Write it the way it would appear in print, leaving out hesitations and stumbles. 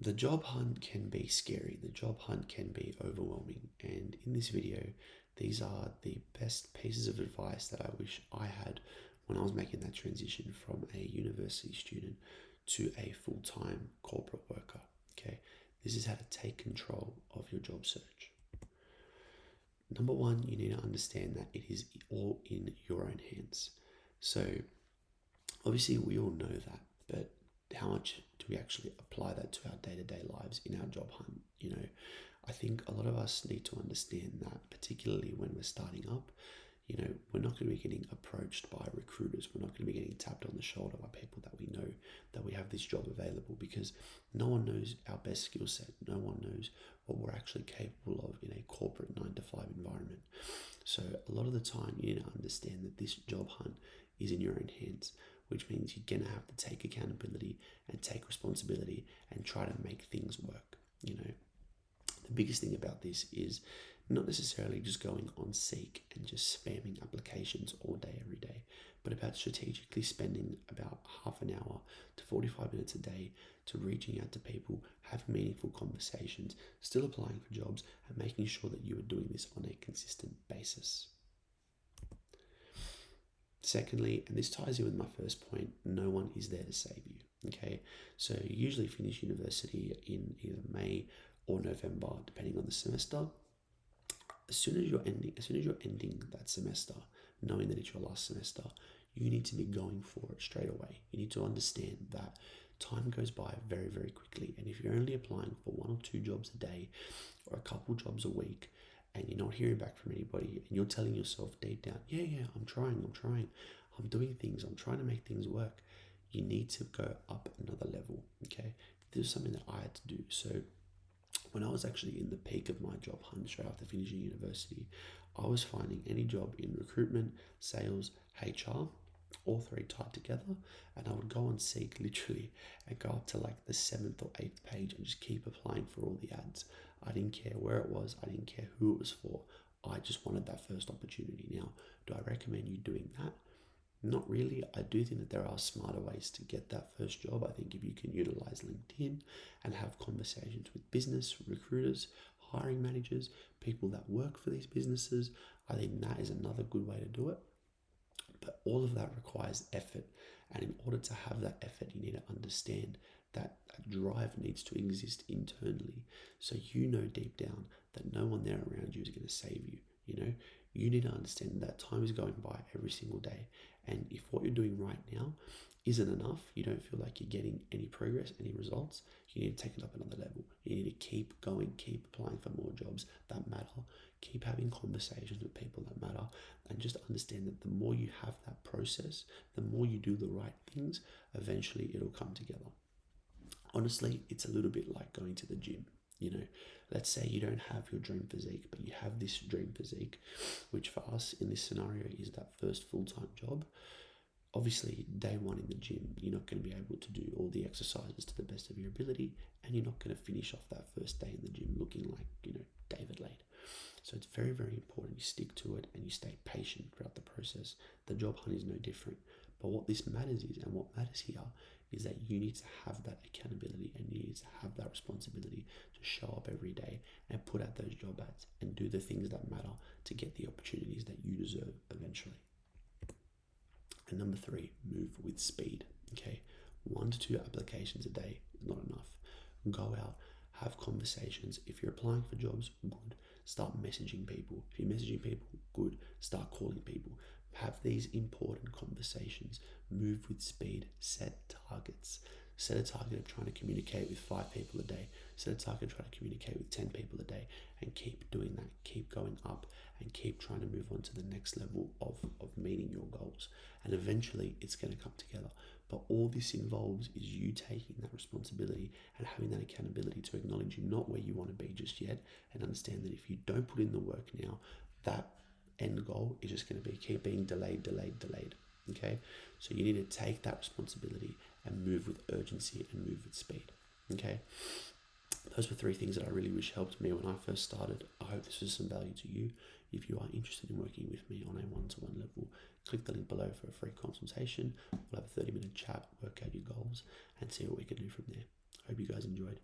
The job hunt can be scary. The job hunt can be overwhelming. And in this video, these are the best pieces of advice that I wish I had when I was making that transition from a university student to a full-time corporate worker. Okay, this is how to take control of your job search. Number one, you need to understand that it is all in your own hands. So obviously we all know that, but how much do we actually apply that to our day-to-day lives in our job hunt? I think a lot of us need to understand that, particularly when we're starting up. We're not going to be getting approached by recruiters. We're not going to be getting tapped on the shoulder by people that we know that we have this job available, because no one knows our best skill set. No one knows what we're actually capable of in a corporate 9 to 5 environment. So a lot of the time you need to understand that this job hunt is in your own hands, which means you're going to have to take accountability and take responsibility and try to make things work. The biggest thing about this is not necessarily just going on Seek and just spamming applications all day, every day, but about strategically spending about half an hour to 45 minutes a day to reaching out to people, having meaningful conversations, still applying for jobs, and making sure that you are doing this on a consistent basis. Secondly, and this ties in with my first point, no one is there to save you. Okay, so you usually finish university in either May or November, depending on the semester. As soon as you're ending that semester, knowing that it's your last semester, you need to be going for it straight away. You need to understand that time goes by very, very quickly. And if you're only applying for 1 or 2 jobs a day or a couple jobs a week, and you're not hearing back from anybody, and you're telling yourself deep down, yeah, I'm trying, I'm doing things, I'm trying to make things work, you need to go up another level. Okay, this is something that I had to do. So when I was actually in the peak of my job hunt straight after finishing university, I was finding any job in recruitment, sales, HR, all 3 tied together, and I would go on Seek literally and go up to like the 7th or 8th page and just keep applying for all the ads. I didn't care where it was, I didn't care who it was for. I just wanted that first opportunity. Now, do I recommend you doing that? Not really. I do think that there are smarter ways to get that first job. I think if you can utilize LinkedIn and have conversations with business recruiters, hiring managers, people that work for these businesses, I think that is another good way to do it. But all of that requires effort. And in order to have that effort, you need to understand that a drive needs to exist internally. So deep down that no one there around you is going to save you. You need to understand that time is going by every single day. And if what you're doing right now isn't enough, you don't feel like you're getting any progress, any results, you need to take it up another level. You need to keep going, keep applying for more jobs that matter, keep having conversations with people that matter, and just understand that the more you have that process, the more you do the right things, eventually it'll come together. Honestly, it's a little bit like going to the gym. Let's say you don't have your dream physique, but you have this dream physique, which for us in this scenario is that first full-time job. Obviously, day one in the gym, you're not going to be able to do all the exercises to the best of your ability, and you're not going to finish off that first day in the gym looking like, David Lade. So it's very, very important you stick to it and you stay patient throughout the process. The job hunt is no different. But what this matters is, and what matters here, is that you need to have that accountability and you need to have that responsibility to show up every day and put out those job ads and do the things that matter to get the opportunities that you deserve eventually. And number 3, move with speed. Okay, 1 to 2 applications a day is not enough. Go out, have conversations. If you're applying for jobs, good. Start messaging people. If you're messaging people, good. Start calling people. Have these important conversations. Move with speed. Set targets. Set a target of trying to communicate with 5 people a day. Set a target of trying to communicate with 10 people a day, and keep doing that. Keep going up and keep trying to move on to the next level of meeting your goals. And eventually it's going to come together. But all this involves is you taking that responsibility and having that accountability to acknowledge you're not where you want to be just yet, and understand that if you don't put in the work now, that end goal is just going to keep being delayed. Okay, so you need to take that responsibility and move with urgency and move with speed. Okay, those were 3 things that I really wish helped me when I first started. I hope this was some value to you. If you are interested in working with me on a 1-to-1 level, click the link below for a free consultation. We'll have a 30-minute chat, work out your goals, and see what we can do from there. Hope you guys enjoyed.